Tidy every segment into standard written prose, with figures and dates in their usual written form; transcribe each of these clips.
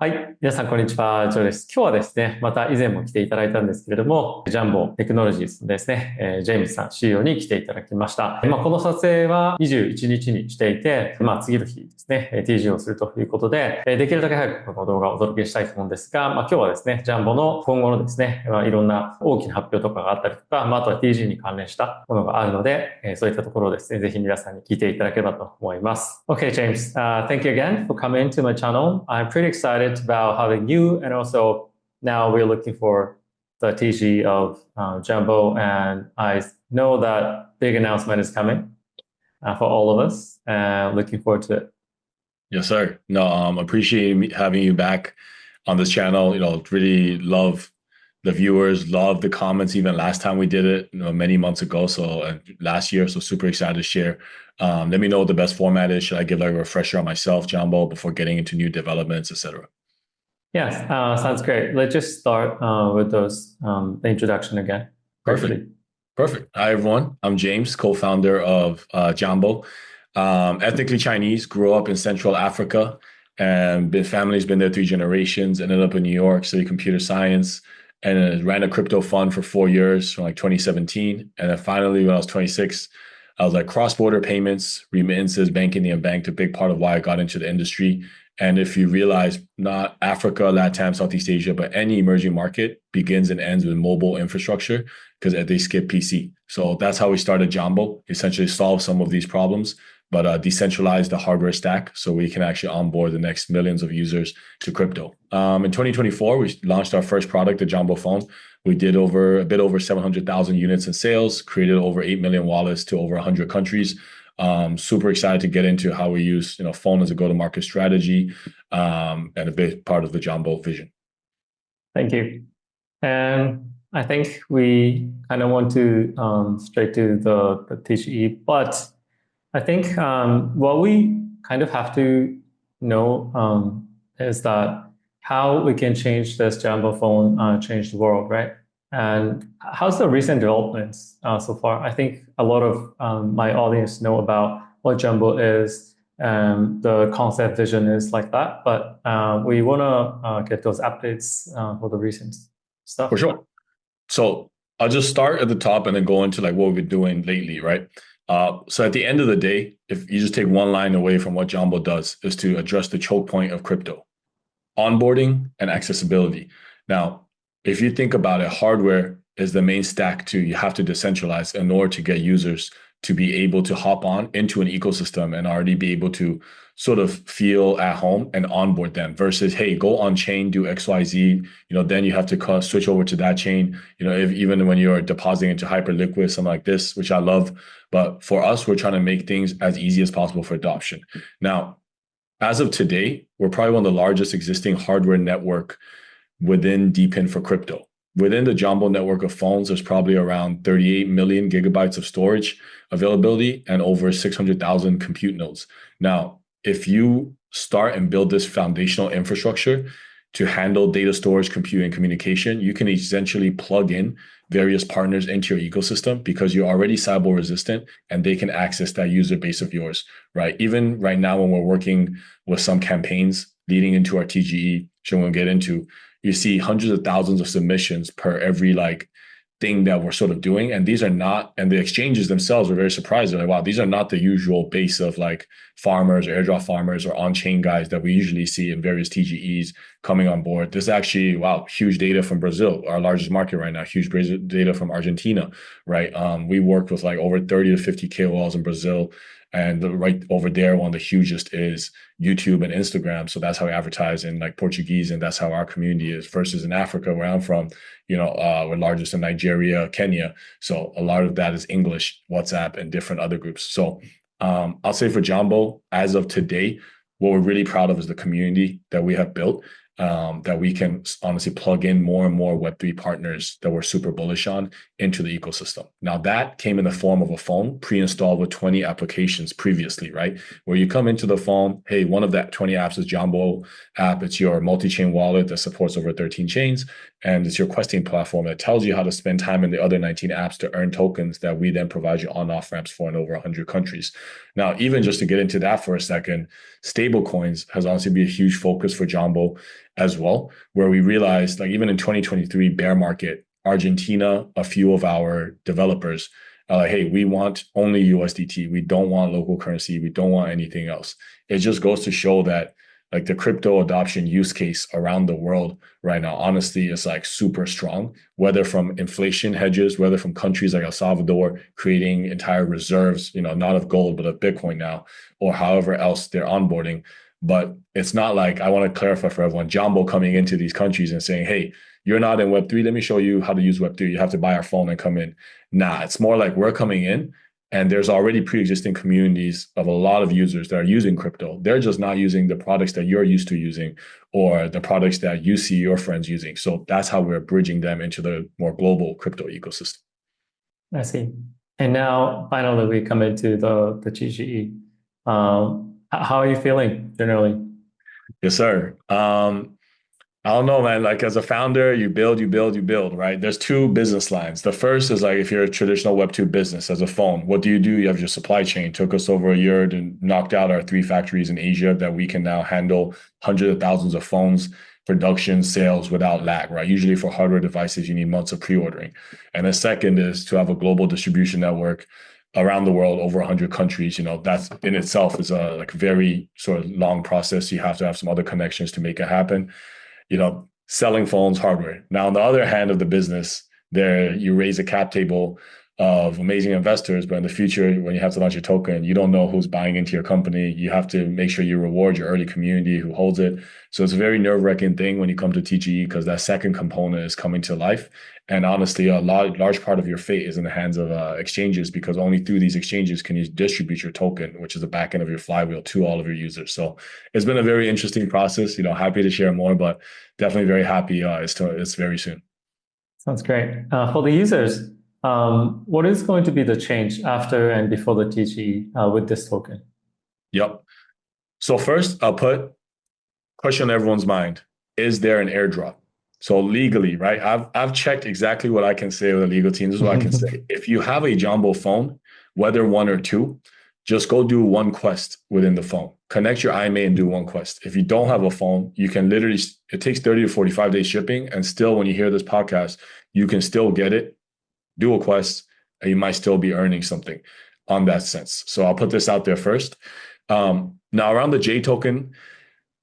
はい。皆さん、こんにちは。ジョーです。今日はですね、また以前も来ていただいたんですけれども、ジャンボテクノロジーズのですね、ジェームスさん CEO に来ていただきました。この撮影は21日にしていて、次の日ですね、TG をするということで、できるだけ早くこの動画をお届けしたいと思うんですが、今日はですね、ジャンボの今後のですね、いろんな大きな発表とかがあったりとか、あとは TG に関連したものがあるので、そういったところをですね、ぜひ皆さんに聞いていただければと思います。Okay, James, thank you again for coming to my channel. I'm pretty excited about having you, and also now we're looking for the TG of Jambo, and I know that big announcement is coming for all of us, and looking forward to it. Yes, sir. No, appreciate having you back on this channel. Really love the viewers, love the comments. Even last time we did it, many months ago. So last year, so super excited to share. Let me know what the best format is. Should I give like a refresher on myself, Jambo, before getting into new developments, etc.? Yes, sounds great. Let's just start with the introduction again, Perfect. briefly. Perfect. Hi, everyone. I'm James, co-founder of Jambo. Ethnically Chinese, grew up in Central Africa, and family's been there 3 generations. Ended up in New York, studied computer science, and ran a crypto fund for 4 years from like 2017. And then finally, when I was 26, I was like cross-border payments, remittances, banking the unbanked, a big part of why I got into the industry. And if you realize, not Africa, LATAM, Southeast Asia, but any emerging market begins and ends with mobile infrastructure because they skip PC. So that's how we started Jambo, essentially solve some of these problems, but decentralize the hardware stack so we can actually onboard the next millions of users to crypto. In 2024, we launched our first product, the Jambo Phone. We did a bit over 700,000 units in sales, created over 8 million wallets to over 100 countries. Super excited to get into how we use phone as a go-to-market strategy, and a big part of the Jambo vision. Thank you. And I think we kind of want to straight to the TGE, but I think what we kind of have to know is that how we can change this Jambo phone, change the world, right? And how's the recent developments so far? I think a lot of my audience know about what Jambo is, and the concept vision is like that, but we want to get those updates for the recent For stuff. sure. So I'll just start at the top and then go into like what we've been doing lately, right? So at the end of the day, if you just take one line away from what Jambo does, is to address the choke point of crypto: onboarding and accessibility. Now, if you think about it, hardware is the main stack to you have to decentralize in order to get users to be able to hop on into an ecosystem and already be able to sort of feel at home and onboard them versus, hey, go on chain, do XYZ, then you have to switch over to that chain, if even when you're depositing into Hyperliquid, something like this, which I love. But for us, we're trying to make things as easy as possible for adoption. Now, as of today, we're probably one of the largest existing hardware network within dpin for crypto. Within the Jambo network of phones, there's probably around 38 million gigabytes of storage availability and over 600,000 compute nodes. Now, if you start and build this foundational infrastructure to handle data storage, compute, and communication, you can essentially plug in various partners into your ecosystem because you're already Cyber resistant and they can access that user base of yours, right? Even right now, when we're working with some campaigns leading into our TGE, which we'll get into, you see hundreds of thousands of submissions per every thing that we're sort of doing. And these are not, and the exchanges themselves are very surprised. They're like, wow, these are not the usual base of farmers or airdrop farmers or on-chain guys that we usually see in various TGEs coming on board. This is actually, wow, huge data from Brazil, our largest market right now, huge data from Argentina, right? We worked with over 30 to 50 KOLs in Brazil. And right over there, one of the hugest is YouTube and Instagram. So that's how we advertise in Portuguese, and that's how our community is. Versus in Africa, where I'm from, we're largest in Nigeria, Kenya. So a lot of that is English, WhatsApp, and different other groups. So I'll say for Jambo, as of today, what we're really proud of is the community that we have built. That we can honestly plug in more and more Web3 partners that we're super bullish on into the ecosystem. Now, that came in the form of a phone pre-installed with 20 applications previously, right? Where you come into the phone, hey, one of that 20 apps is Jambo app. It's your multi-chain wallet that supports over 13 chains. And it's your questing platform that tells you how to spend time in the other 19 apps to earn tokens that we then provide you on-off ramps for in over 100 countries. Now, even just to get into that for a second, stablecoins has honestly been a huge focus for Jambo. as well, where we realized, like, even in 2023 bear market, Argentina, a few of our developers are like, hey, we want only USDT. We don't want local currency. We don't want anything else. It just goes to show that, like, the crypto adoption use case around the world right now, honestly, is like super strong, whether from inflation hedges, whether from countries like El Salvador creating entire reserves, not of gold, but of Bitcoin now, or however else they're onboarding. But it's not like, I want to clarify for everyone, Jambo coming into these countries and saying, hey, you're not in Web3. Let me show you how to use Web3. You have to buy our phone and come in. Nah, it's more like we're coming in and there's already pre-existing communities of a lot of users that are using crypto. They're just not using the products that you're used to using or the products that you see your friends using. So that's how we're bridging them into the more global crypto ecosystem. I see. And now, finally, we come into the TGE. How are you feeling generally? Yes, sir. I don't know, man. Like, as a founder, you build, right? There's two business lines. The first is like, if you're a traditional Web2 business as a phone, what do? You have your supply chain. Took us over a year to knock out our 3 factories in Asia that we can now handle hundreds of thousands of phones, production, sales without lag, right? Usually for hardware devices, you need months of pre-ordering. And the second is to have a global distribution network around the world, over 100 countries. That's in itself is a like very sort of long process. You have to have some other connections to make it happen. Selling phones, hardware. Now, on the other hand of the business, there you raise a cap table of amazing investors, but in the future, when you have to launch a token, you don't know who's buying into your company. You have to make sure you reward your early community who holds it. So it's a very nerve-wracking thing when you come to TGE, because that second component is coming to life. And honestly, a large part of your fate is in the hands of exchanges, because only through these exchanges can you distribute your token, which is the back end of your flywheel, to all of your users. So it's been a very interesting process. Happy to share more, but definitely very happy. It's very soon. Sounds great. For the users, what is going to be the change after and before the TGE with this token? Yep. So first, I'll put question on everyone's mind: is there an airdrop? So legally, right? I've checked exactly what I can say with the legal team. This is what I can say. If you have a Jambo phone, whether 1 or 2, just go do 1 quest within the phone. Connect your IMA and do 1 quest. If you don't have a phone, you can literally, it takes 30 to 45 days shipping. And still, when you hear this podcast, you can still get it, do a quest, and you might still be earning something on that sense. So I'll put this out there first. Now, around the J token,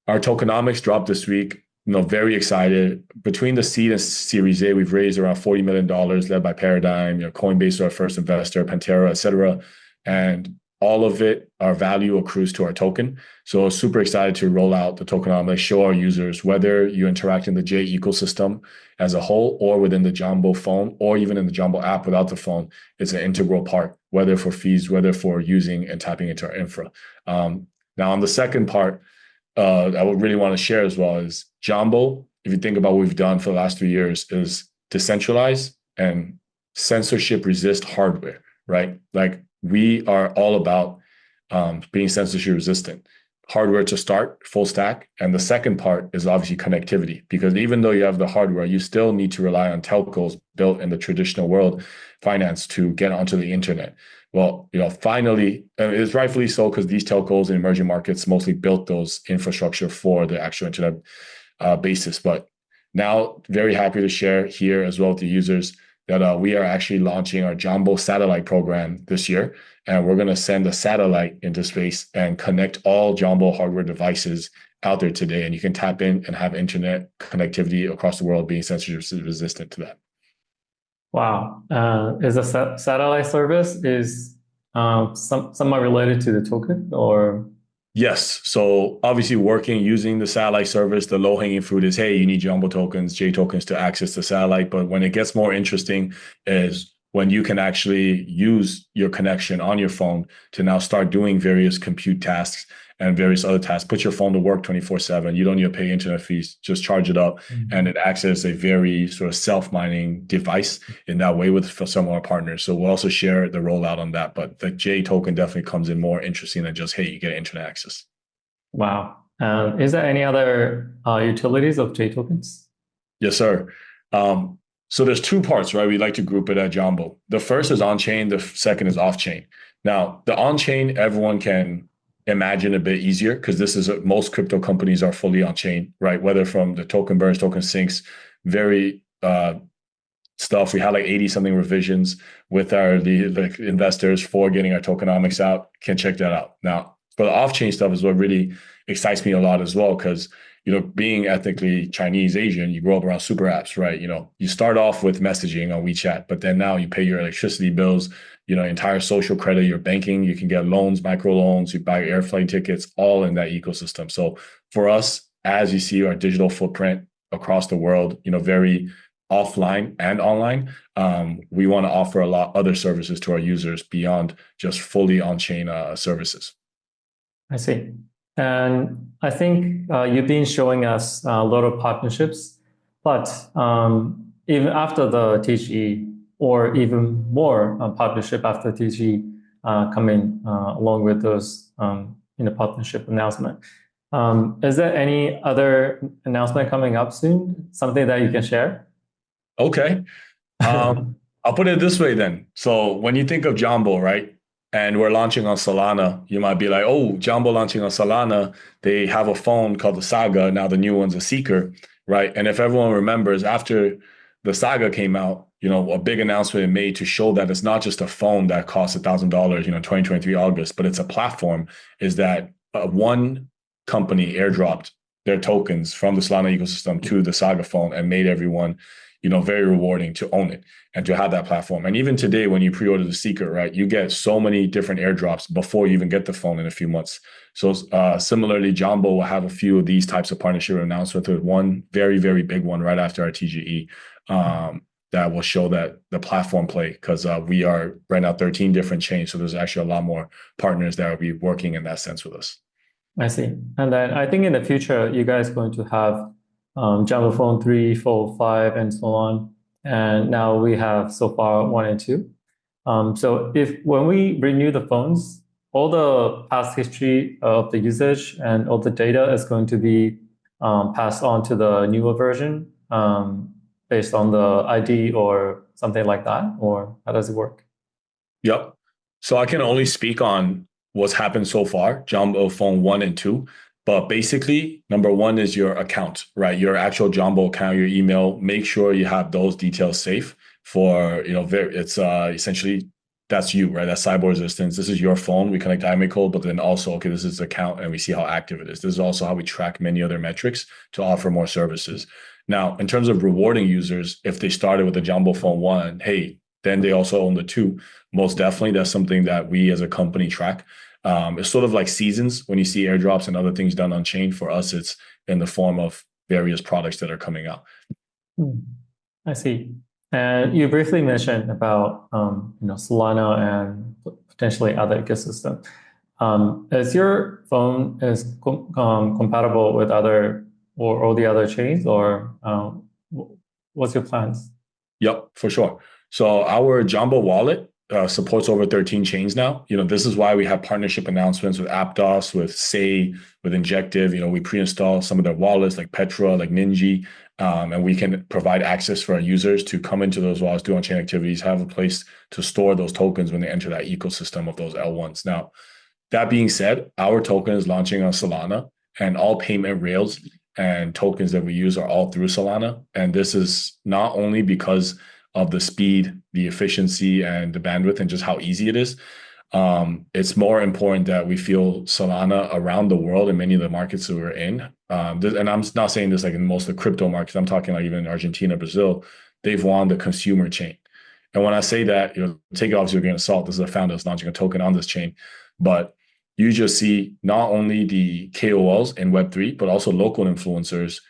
our tokenomics dropped this week. Very excited. Between the seed and Series A, we've raised around $40 million, led by Paradigm, Coinbase, our first investor, Pantera, et cetera. And all of it, our value accrues to our token. So super excited to roll out the tokenomics, show our users, whether you interact in the J ecosystem as a whole, or within the Jambo phone, or even in the Jambo app without the phone, it's an integral part, whether for fees, whether for using and tapping into our infra. Now, on the second part, I would really want to share as well is Jambo, if you think about what we've done for the last 3 years, is decentralize and censorship resist hardware, right? Like, we are all about being censorship resistant. Hardware to start, full stack. And the second part is obviously connectivity, because even though you have the hardware, you still need to rely on telcos built in the traditional world, finance, to get onto the internet. Well, finally, it's rightfully so, because these telcos in emerging markets mostly built those infrastructure for the actual internet basis. But now, very happy to share here as well with the users that we are actually launching our Jambo satellite program this year. And we're going to send a satellite into space and connect all Jambo hardware devices out there today. And you can tap in and have internet connectivity across the world, being censorship resistant to that. Wow. Is a satellite service is somewhat related to the token, or? Yes. So obviously, using the satellite service, the low-hanging fruit is, hey, you need Jambo tokens, J tokens to access the satellite. But when it gets more interesting is when you can actually use your connection on your phone to now start doing various compute tasks and various other tasks. Put your phone to work 24/7. You don't need to pay internet fees. Just charge it up, and it acts as a very sort of self-mining device in that way with some of our partners. So we'll also share the rollout on that. But the J token definitely comes in more interesting than just, hey, you get internet access. Wow. Is there any other utilities of J tokens? Yes, sir. So there's 2 parts, right? We like to group it at Jambo. The first is on-chain. The second is off-chain. Now, the on-chain, everyone can imagine a bit easier, because this is most crypto companies are fully on chain, right? Whether from the token burns, token sinks, very stuff. We had like 80 something revisions with the investors for getting our tokenomics out. Can check that out. Now, for the off-chain stuff is what really excites me a lot as well, because being ethnically Chinese Asian, you grow up around super apps, right? You start off with messaging on WeChat, but then now you pay your electricity bills, entire social credit, your banking, you can get loans, micro loans, you buy airplane tickets, all in that ecosystem. So for us, as you see our digital footprint across the world, very offline and online, we want to offer a lot other services to our users beyond just fully on-chain services. I see. And I think you've been showing us a lot of partnerships, but even after the TGE, or even more partnership after TGE coming along with those partnership announcement. Is there any other announcement coming up soon? Something that you can share? Okay. I'll put it this way then. So when you think of Jambo, right, and we're launching on Solana, you might be like, oh, Jambo launching on Solana, they have a phone called the Saga. Now the new one's a Seeker, right? And if everyone remembers, after the Saga came out, a big announcement made to show that it's not just a phone that costs $1,000, 2023 August, but it's a platform, is that one company airdropped their tokens from the Solana ecosystem to the Saga phone and made everyone very rewarding to own it and to have that platform. And even today, when you pre-order the Seeker, right, you get so many different airdrops before you even get the phone in a few months. So similarly, Jambo will have a few of these types of partnership announcements, with one very, very big one right after our TGE that will show that the platform play, because we are right now 13 different chains. So there's actually a lot more partners that will be working in that sense with us. I see. And then I think in the future, you guys are going to have Jambo Phone 3, 4, 5, and so on. And now we have so far 1 and 2. So when we renew the phones, all the past history of the usage and all the data is going to be passed on to the newer version based on the ID or something like that? Or how does it work? Yep. So I can only speak on what's happened so far, Jambo Phone 1 and 2. But basically, number one is your account, right? Your actual Jambo account, your email. Make sure you have those details safe for, it's essentially, that's you, right? That's cyber resistance. This is your phone. We connect IMEI code, but then also, okay, this is the account and we see how active it is. This is also how we track many other metrics to offer more services. Now, in terms of rewarding users, if they started with the Jambo Phone 1, hey, then they also own the 2. Most definitely, that's something that we as a company track. It's sort of like seasons when you see airdrops and other things done on chain. For us, it's in the form of various products that are coming out. I see. And you briefly mentioned about Solana and potentially other ecosystem. Is your phone compatible with other or all the other chains, or what's your plans? Yep, for sure. So our Jambo wallet supports over 13 chains now. This is why we have partnership announcements with Aptos, with Say, with Injective. We pre-install some of their wallets like Petra, like Ninja, and we can provide access for our users to come into those wallets, do on-chain activities, have a place to store those tokens when they enter that ecosystem of those L1s. Now, that being said, our token is launching on Solana, and all payment rails and tokens that we use are all through Solana. And this is not only because of the speed, the efficiency, and the bandwidth, and just how easy it is. It's more important that we feel Solana around the world in many of the markets that we're in. And I'm not saying this like in most of the crypto markets. I'm talking like even in Argentina, Brazil, they've won the consumer chain. And when I say that, take it obviously with a grain of salt. This is a founder that's launching a token on this chain. But you just see not only the KOLs in Web3, but also local influencers.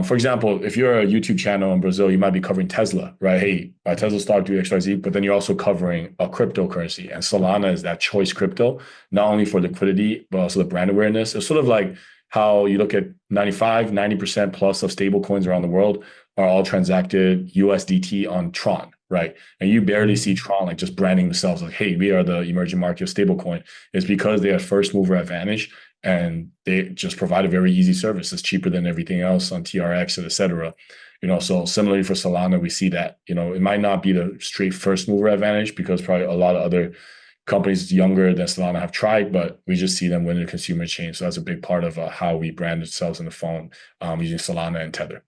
For example, if you're a YouTube channel in Brazil, you might be covering Tesla, right? Hey, Tesla stock do XYZ, but then you're also covering a cryptocurrency. And Solana is that choice crypto, not only for liquidity, but also the brand awareness. It's sort of like how you look at 90% plus of stable coins around the world are all transacted USDT on Tron, right? And you barely see Tron like just branding themselves like, hey, we are the emerging market of stablecoin. It's because they have first mover advantage and they just provide a very easy service. It's cheaper than everything else on TRX, et cetera. So similarly for Solana, we see that, it might not be the straight first mover advantage because probably a lot of other companies younger than Solana have tried, but we just see them win the consumer chain. So that's a big part of how we brand ourselves in the phone using Solana and Tether.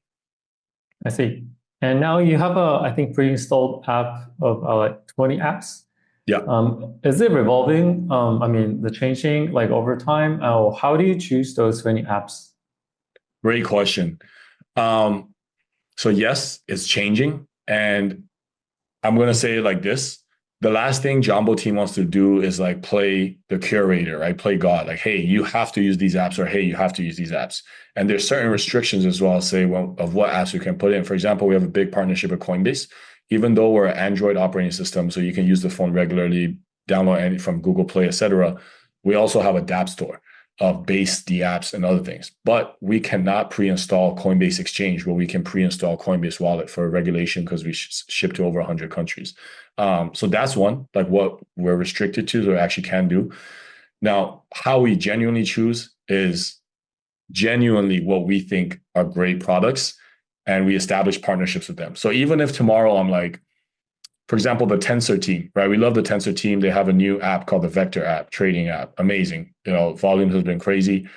I see. And now you have I think, pre-installed app of like 20 apps. Yeah. Is it revolving? I mean, the changing like over time? How do you choose those 20 apps? Great question. So yes, it's changing. And I'm going to say it like this. The last thing Jambo team wants to do is like play the curator, right? Play God. Like, hey, you have to use these apps, or hey, you have to use these apps. And there's certain restrictions as well, say, of what apps we can put in. For example, we have a big partnership with Coinbase. Even though we're an Android operating system, so you can use the phone regularly, download any from Google Play, etc. We also have a dApp store of base, the apps, and other things. But we cannot pre-install Coinbase Exchange, where we can pre-install Coinbase Wallet for regulation because we ship to over 100 countries. So that's one, like what we're restricted to, or actually can do. Now, how we genuinely choose is genuinely what we think are great products, and we establish partnerships with them. So even if tomorrow I'm like, for example, the Tensor team, right? We love the Tensor team. They have a new app called the Vector app, trading app. Amazing. Volume has been crazy.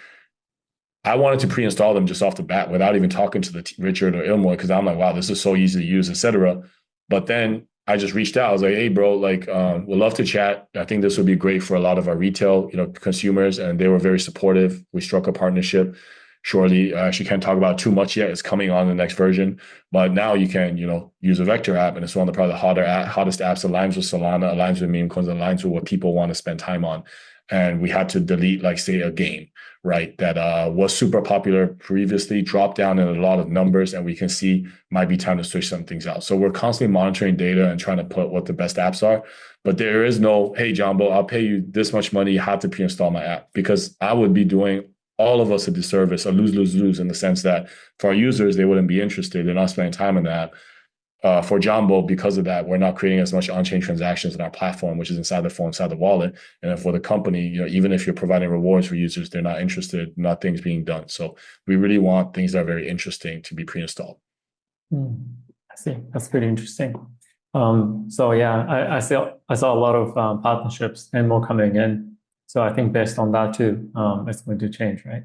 I wanted to pre-install them just off the bat without even talking to Richard or Ilmoy, because I'm like, wow, this is so easy to use, etc. But then I just reached out. I was like, hey, bro, like, we'd love to chat. I think this would be great for a lot of our retail, consumers. And they were very supportive. We struck a partnership. Shortly, I actually can't talk about too much yet. It's coming on the next version. But now you can, use a Vector app, and it's one of the probably the hottest apps. Aligns with Solana, aligns with meme coins, aligns with what people want to spend time on. And we had to delete, like, say, a game, right, that was super popular previously, dropped down in a lot of numbers, and we can see might be time to switch some things out. So we're constantly monitoring data and trying to put what the best apps are. But there is no, hey, Jambo, I'll pay you this much money. You have to pre-install my app, because I would be doing all of us a disservice, a lose-lose-lose, in the sense that for our users, they wouldn't be interested. They're not spending time on that. For Jambo, because of that, we're not creating as much on-chain transactions in our platform, which is inside the phone, inside the wallet. And then for the company, even if you're providing rewards for users, they're not interested, not things being done. So we really want things that are very interesting to be pre-installed. I see. That's pretty interesting. So yeah, I saw a lot of partnerships and more coming in. So I think based on that too, it's going to change, right?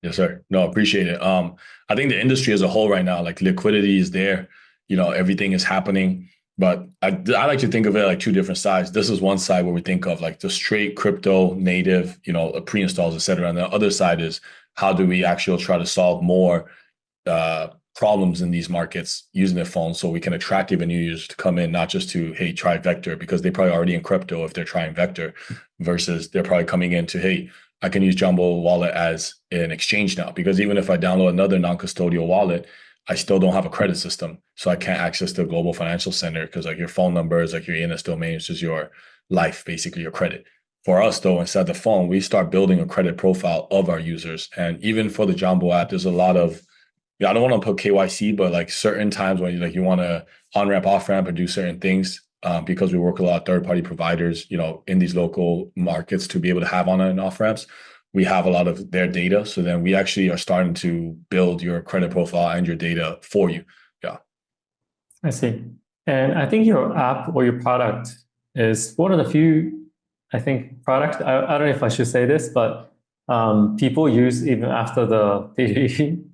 Yes, sir. No, appreciate it. I think the industry as a whole right now, like, liquidity is there. Everything is happening. But I like to think of it like two different sides. This is one side where we think of like the straight crypto native, pre-installs, et cetera. And the other side is, how do we actually try to solve more problems in these markets using their phones, so we can attract even new users to come in, not just to, hey, try Vector, because they're probably already in crypto if they're trying Vector, versus they're probably coming into, hey, I can use Jambo Wallet as an exchange now, because even if I download another non-custodial wallet, I still don't have a credit system. So I can't access the global financial center, because like your phone number is like your ENS domain, it's just your life, basically your credit. For us though, inside the phone, we start building a credit profile of our users. And even for the Jambo app, there's a lot of, I don't want to put KYC, but like certain times when you want to on-ramp, off-ramp, or do certain things, because we work with a lot of third-party providers, in these local markets, to be able to have on and off ramps, we have a lot of their data. So then we actually are starting to build your credit profile and your data for you. Yeah. I see. And I think your app or your product is one of the few, I think, products, I don't know if I should say this, but people use even after the PG.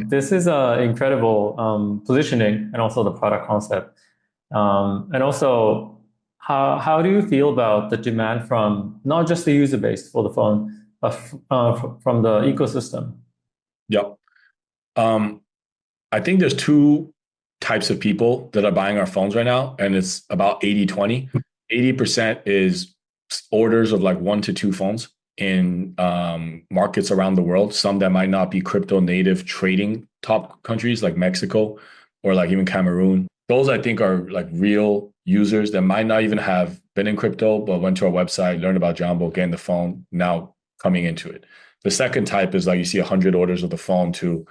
This is an incredible positioning, and also the product concept. And also, how do you feel about the demand from not just the user base for the phone, but from the ecosystem? Yep. I think there's two types of people that are buying our phones right now, and it's about 80-20. 80% is orders of like 1 to 2 phones in markets around the world, some that might not be crypto native trading top countries like Mexico or like even Cameroon. Those, I think, are like real users that might not even have been in crypto, but went to our website, learned about Jambo, getting the phone, now coming into it. The second type is like, you see 100 orders of the phone to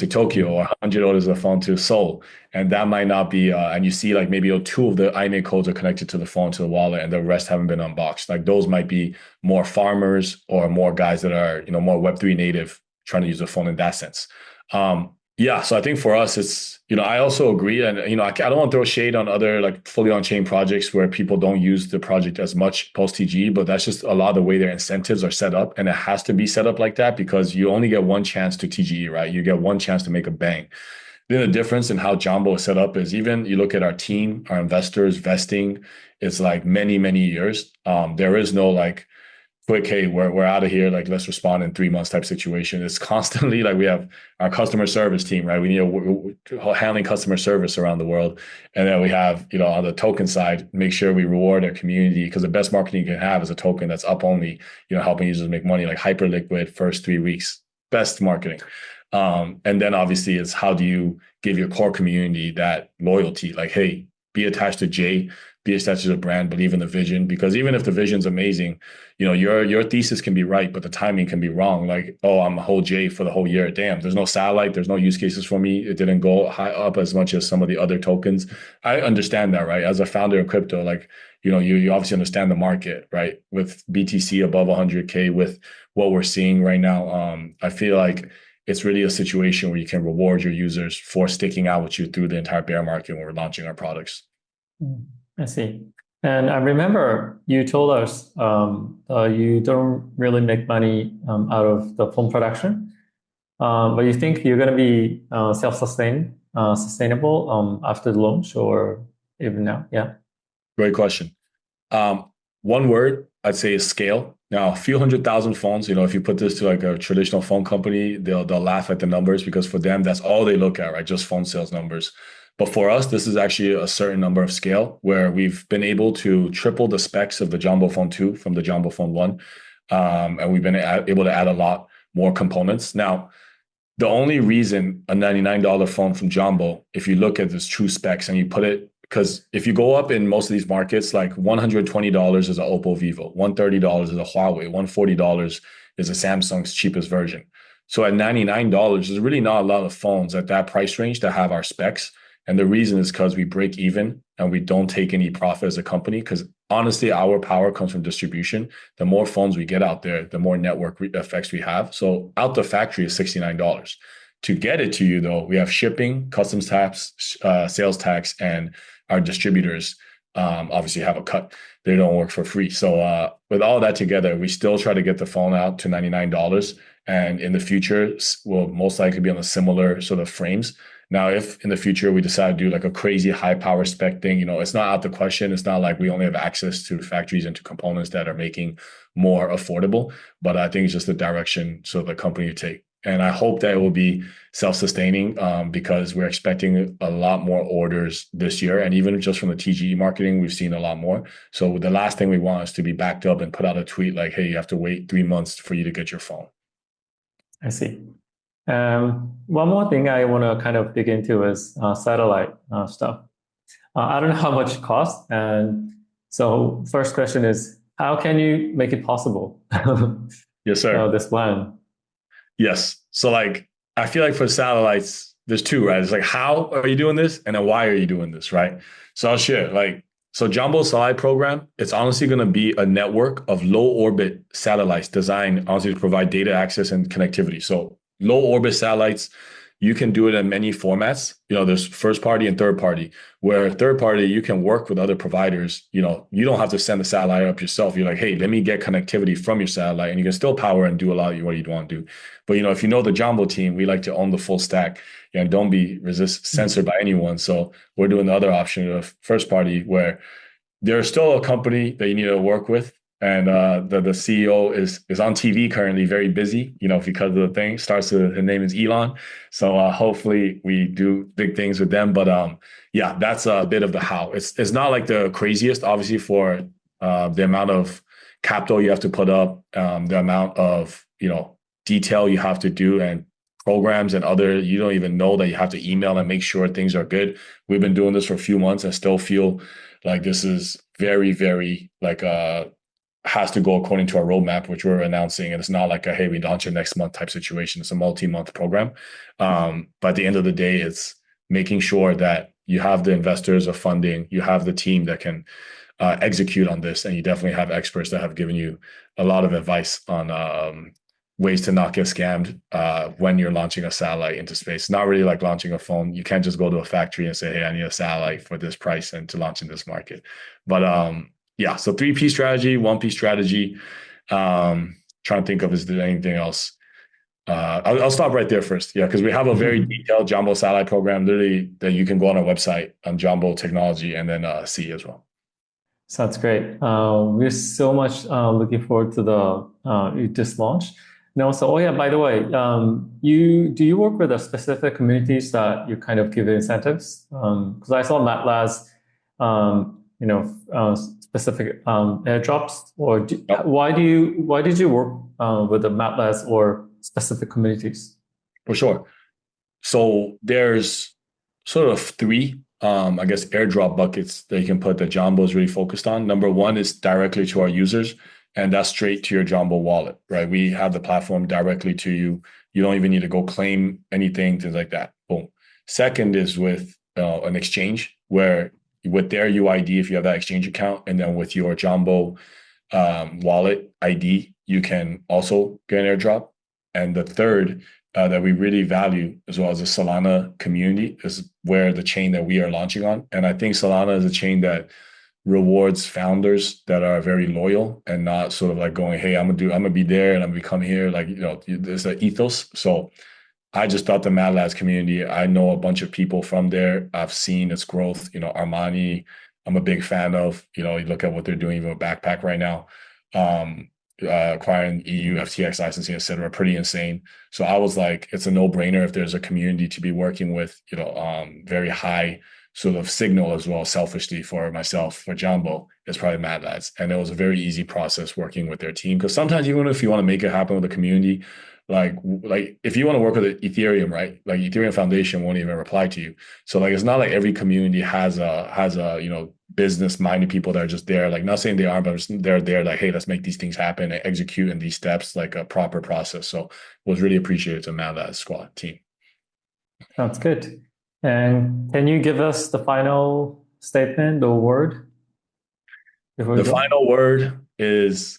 Tokyo, or 100 orders of the phone to Seoul. And that might not be, and you see like maybe 2 of the IMEI codes are connected to the phone, to the wallet, and the rest haven't been unboxed. Like those might be more farmers or more guys that are, more Web3 native, trying to use the phone in that sense. Yeah, so I think for us, it's, I also agree. And, I don't want to throw shade on other like fully on-chain projects where people don't use the project as much post-tge, but that's just a lot of the way their incentives are set up. And it has to be set up like that because you only get one chance to TGE, right? You get one chance to make a bang. Then the difference in how Jambo is set up is even you look at our team, our investors vesting, it's like many, many years. There is no like quick, hey, we're out of here, like let's respond in 3 months type situation. It's constantly like we have our customer service team, right? We need we're handling customer service around the world. And then we have, on the token side, make sure we reward our community because the best marketing you can have is a token that's up only, helping users make money, like hyper liquid first 3 weeks, best marketing. And then obviously it's how do you give your core community that loyalty? Like, hey, be attached to Jay, be attached to the brand, believe in the vision. Because even if the vision's amazing, your thesis can be right, but the timing can be wrong. Like, oh, I'm a whole J for the whole year. Damn, there's no satellite, there's no use cases for me. It didn't go high up as much as some of the other tokens. I understand that, right? As a founder of crypto, like, you obviously understand the market, right? With BTC above 100K, with what we're seeing right now, I feel like it's really a situation where you can reward your users for sticking out with you through the entire bear market when we're launching our products. I see. And I remember you told us you don't really make money out of the phone production, but you think you're going to be sustainable after the launch or even now? Yeah. Great question. One word I'd say is scale. Now, a few 100,000 phones, if you put this to like a traditional phone company, they'll laugh at the numbers because for them, that's all they look at, right? Just phone sales numbers. But for us, this is actually a certain number of scale where we've been able to triple the specs of the Jambo Phone 2 from the Jambo Phone 1. And we've been able to add a lot more components. Now, the only reason a $99 phone from Jambo, if you look at this true specs and you put it, because if you go up in most of these markets, like $120 is an Oppo Vivo, $130 is a Huawei, $140 is a Samsung's cheapest version. So at $99, there's really not a lot of phones at that price range that have our specs. And the reason is because we break even and we don't take any profit as a company. Because honestly, our power comes from distribution. The more phones we get out there, the more network effects we have. So out the factory is $69. To get it to you, though, we have shipping, customs tax, sales tax, and our distributors obviously have a cut. They don't work for free. So with all that together, we still try to get the phone out to $99. And in the future, we'll most likely be on a similar sort of frames. Now, if in the future we decide to do like a crazy high power spec thing, it's not out the question. It's not like we only have access to factories and to components that are making more affordable. But I think it's just the direction so the company will take. And I hope that it will be self-sustaining because we're expecting a lot more orders this year. And even just from the TGE marketing, we've seen a lot more. So the last thing we want is to be backed up and put out a tweet like, hey, you have to wait 3 months for you to get your phone. I see. One more thing I want to kind of dig into is satellite stuff. I don't know how much it costs. And so first question is, how can you make it possible? Yes, sir. This plan. Yes. So like, I feel like for satellites, there's two, right? It's like, how are you doing this? And then why are you doing this, right? So I'll share so Jambo Satellite Program, it's honestly going to be a network of low orbit satellites designed honestly to provide data access and connectivity. So low orbit satellites, you can do it in many formats. There's first party and third party, where third party, you can work with other providers. You don't have to send the satellite up yourself. You're like, hey, let me get connectivity from your satellite and you can still power and do a lot of what you want to do. But, if you know the Jambo team, we like to own the full stack and don't be censored by anyone. So we're doing the other option of first party where there's still a company that you need to work with. And the CEO is on TV currently, very busy, because of the thing. His name is Elon. So hopefully we do big things with them. But yeah, that's a bit of the how. It's not like the craziest, obviously, for the amount of capital you have to put up, the amount of detail you have to do, and programs and other, you don't even know that you have to email and make sure things are good. We've been doing this for a few months and still feel like this is very, very has to go according to our roadmap, which we're announcing. And it's not like hey, we launch it next month type situation. It's a multi-month program. But at the end of the day, it's making sure that you have the investors of funding, you have the team that can execute on this. And you definitely have experts that have given you a lot of advice on ways to not get scammed when you're launching a satellite into space. Not really like launching a phone. You can't just go to a factory and say, hey, I need a satellite for this price and to launch in this market. But yeah, so 3P strategy, 1P strategy. Trying to think of is there anything else. I'll stop right there first. Yeah, because we have a very detailed Jambo satellite program, literally, that you can go on our website on Jambo Technology and then see as well. Sounds great. We're so much looking forward to this launch. And also, oh yeah, by the way, do you work with the specific communities that you kind of give incentives? Because I saw MATLabs, specific airdrops. Or why did you work with the MATLabs or specific communities? For sure. So there's sort of three, I guess, airdrop buckets that you can put that Jambo is really focused on. Number one is directly to our users, and that's straight to your Jambo wallet, right? We have the platform directly to you. You don't even need to go claim anything, things like that. Boom. Second is with an exchange where with their UID, if you have that exchange account, and then with your Jambo wallet ID, you can also get an airdrop. And the third that we really value, as well as the Solana community, is where the chain that we are launching on. And I think Solana is a chain that rewards founders that are very loyal and not sort of like going, hey, I'm gonna be there and I'm gonna come here. Like, there's an ethos. So I just thought the MATLabs community, I know a bunch of people from there. I've seen its growth. Armani, I'm a big fan of. You look at what they're doing even with Backpack right now. Acquiring EU FTX licensing, et cetera, pretty insane. So I was like, it's a no-brainer if there's a community to be working with, very high sort of signal as well, selfishly for myself, for Jambo, it's probably MATLabs. And it was a very easy process working with their team. Because sometimes even if you want to make it happen with the community, like if you want to work with Ethereum, right? Like Ethereum Foundation won't even reply to you. So like, it's not like every community has a business minded people that are just there, like not saying they aren't, but they're there like, hey, let's make these things happen and execute in these steps, like a proper process. So it was really appreciated to MATLabs squad team. Sounds good. And can you give us the final statement, the word? The final word is,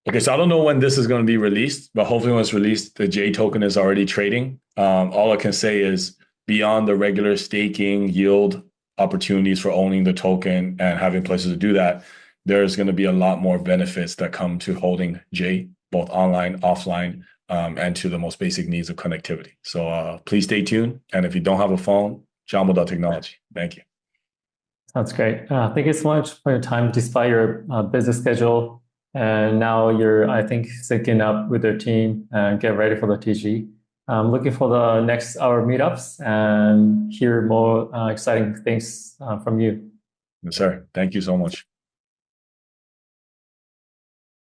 okay, so I don't know when this is going to be released, but hopefully when it's released, the J token is already trading. All I can say is beyond the regular staking yield opportunities for owning the token and having places to do that, there's going to be a lot more benefits that come to holding J, both online, offline, and to the most basic needs of connectivity. So please stay tuned. And if you don't have a phone, Jambo.technology. Thank you. Sounds great. Thank you so much for your time despite your busy schedule. And now you're, I think, syncing up with your team and get ready for the TG. I'm looking for the next hour meetups and hear more exciting things from you. Yes, sir. Thank you so much.